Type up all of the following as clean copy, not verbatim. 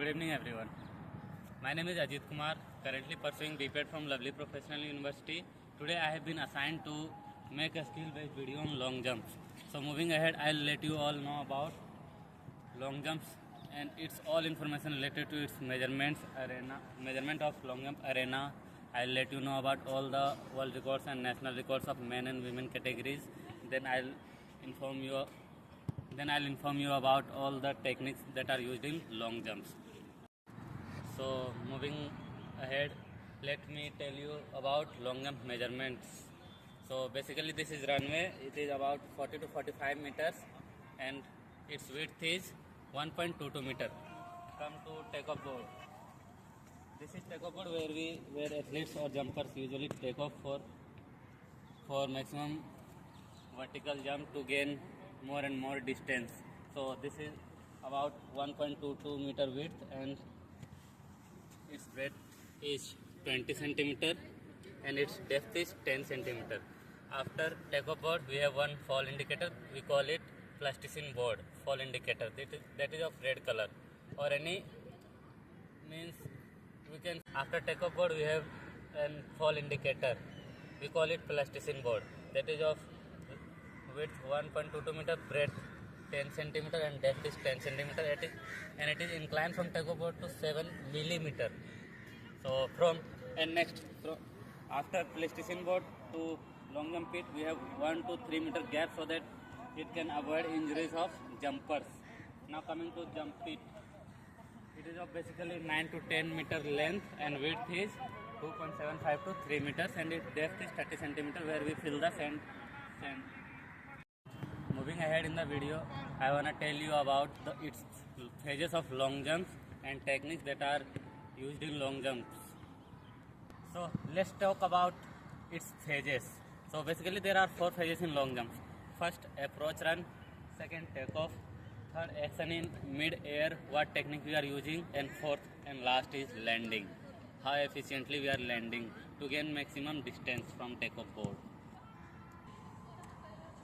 Good evening everyone. My name is Ajit Kumar, currently pursuing BPED from Lovely Professional University. Today I have been assigned to make a skill-based video on long jumps. So moving ahead, I'll let you all know about long jumps and its all information related to its measurement of long jump arena. I'll let you know about all the world records and national records of men and women categories. Then I'll inform you about all the techniques that are used in long jumps. So moving ahead, let me tell you about long jump measurements. So basically this is runway. It is about 40 to 45 meters and its width is 1.22 meter. Come to takeoff board. This is takeoff board where athletes or jumpers usually take off for maximum vertical jump to gain more and more distance. So this is about 1.22 meter width and its breadth is 20 centimeter and its depth is 10 centimeter. After takeoff board we have one fall indicator. We call it plasticine board fall indicator. That is of red color or any means we can. After takeoff board we have an fall indicator. We call it plasticine board. That is of width 1.22 meter, breadth 10 centimeter and depth is 10 centimeter. And it is inclined from takeoff board to 7 millimeter. So after plasticine board to long jump pit we have 1 to 3 meter gap so that it can avoid injuries of jumpers. Now coming to jump pit, it is of basically 9 to 10 meter length and width is 2.75 to 3 meters and its depth is 30 centimeter where we fill the sand. Moving ahead in the video, I want to tell you about its phases of long jumps and techniques that are used in long jumps. So let's talk about its phases. So basically there are 4 phases in long jumps. First, approach run. Second, takeoff. Third, action in mid-air, what technique we are using. And fourth and last is landing. How efficiently we are landing to gain maximum distance from takeoff board.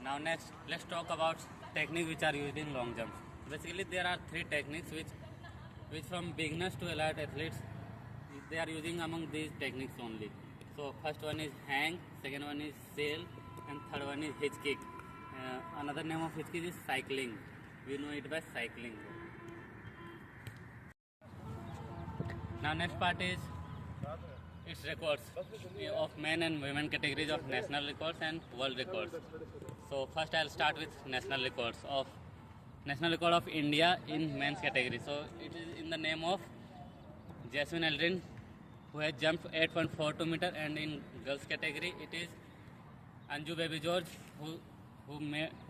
Now next, let's talk about techniques which are used in long jumps. Basically there are 3 techniques which from beginners to elite athletes they are using among these techniques only. So first one is hang, second one is sail and third one is hitch kick. Another name of hitch kick is cycling. We know it by cycling. Now next part is its records of men and women categories of national records and world records. So first I'll start with national record of India in men's category. So it is in the name of Jasmine Aldrin, who has jumped 8.42 meter, and in girls category it is Anju Baby George who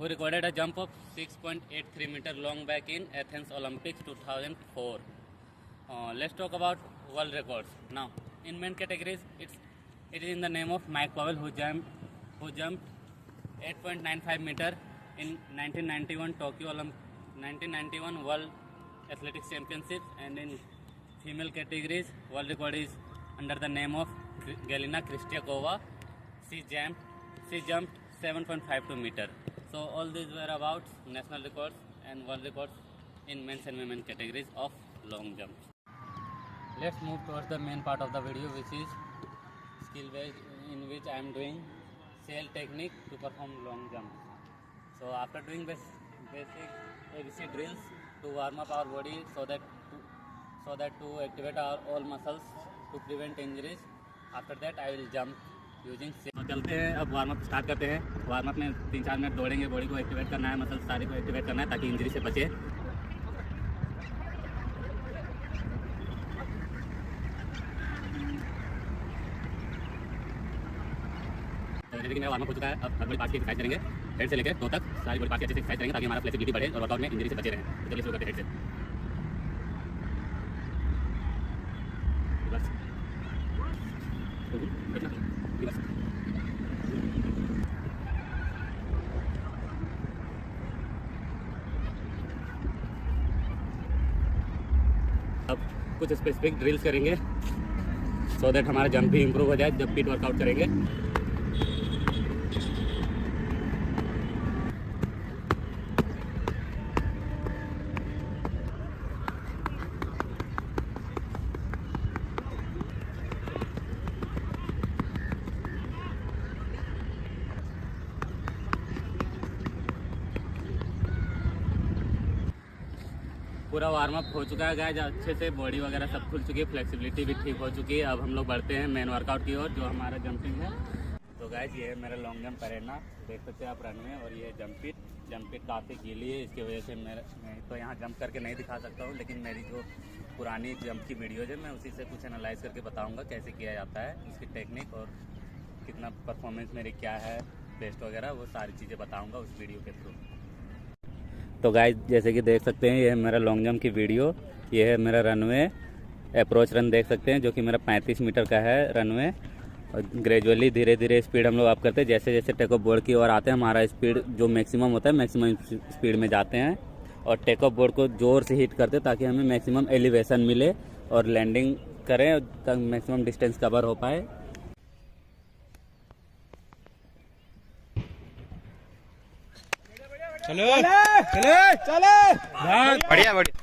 recorded a jump of 6.83 meter long back in Athens Olympics 2004. Let's talk about world records. Now in men categories it is in the name of Mike Powell who jumped 8.95 meter in 1991 World Athletics Championships, and in female categories world record is under the name of Galina Kristyakova. She jumped 7.52 meter. So all these were about national records and world records in men's and women categories of long jumps. Let's move towards the main part of the video, which is skill based, in which I am doing sail technique to perform long jump. So after doing basic ABC drills to warm up our body so that to activate our all muscles to prevent injuries, after that I will jump using sail. तो चलते हैं, अब warm up start करते हैं. Warm up में 3-4 minute दौड़ेंगे. Body को activate करना है, मसल्स सारी को एक्टिवेट करना है ताकि इंजरी से बचे. जैसे कि मेरा वार्म अप हो चुका है, अब बॉडी पार्ट्स की एक्सरसाइज करेंगे. हेड से लेकर टो तक सारी बॉडी पार्ट्स की अच्छे से एक्सरसाइज करेंगे ताकि हमारा फ्लेक्सिबिलिटी बढ़े और वर्कआउट में इंजरी से बचे रहें. तो चलिए शुरू करते हैं हेड से. अब कुछ स्पेसिफिक ड्रिल्स करेंगे सो दैट हमारा जंप भी इम्प्रूव हो जाए जब पीट वर्कआउट करेंगे. पूरा वार्म अप हो चुका है गाइज, अच्छे से बॉडी वगैरह सब खुल चुकी है, फ्लेक्सिबिलिटी भी ठीक हो चुकी है। अब हम लोग बढ़ते हैं मेन वर्कआउट की ओर, जो हमारा जंपिंग है। तो गाइज ये है मेरा लॉन्ग जंप अरेना, देख सकते हैं आप रनवे, और ये जंप पिट काफ़ी गीली है, इसकी वजह से मैं तो यहाँ जंप करके नहीं दिखा सकता हूँ, लेकिन मेरी जो पुरानी जंप की वीडियोज है मैं उसी से कुछ एनालाइज करके बताऊँगा कैसे किया जाता है, उसकी टेक्निक और कितना परफॉर्मेंस मेरी क्या है, बेस्ट वगैरह, वो सारी चीज़ें बताऊँगा उस वीडियो के थ्रू। तो गाइस जैसे कि देख सकते हैं ये है मेरा लॉन्ग जंप की वीडियो, ये है मेरा रनवे अप्रोच रन देख सकते हैं, जो कि मेरा 35 मीटर का है रनवे। और ग्रेजुअली धीरे धीरे स्पीड हम लोग अप करते हैं, जैसे जैसे टेक ऑफ बोर्ड की ओर आते हैं हमारा स्पीड जो मैक्सिमम होता है मैक्सिमम स्पीड में जाते हैं, और टेक ऑफ बोर्ड को ज़ोर से हिट करते हैं ताकि हमें मैक्सिमम एलिवेशन मिले और लैंडिंग करें तक मैक्सिमम डिस्टेंस कवर हो पाए। चलो चले चले, बढ़िया बढ़िया।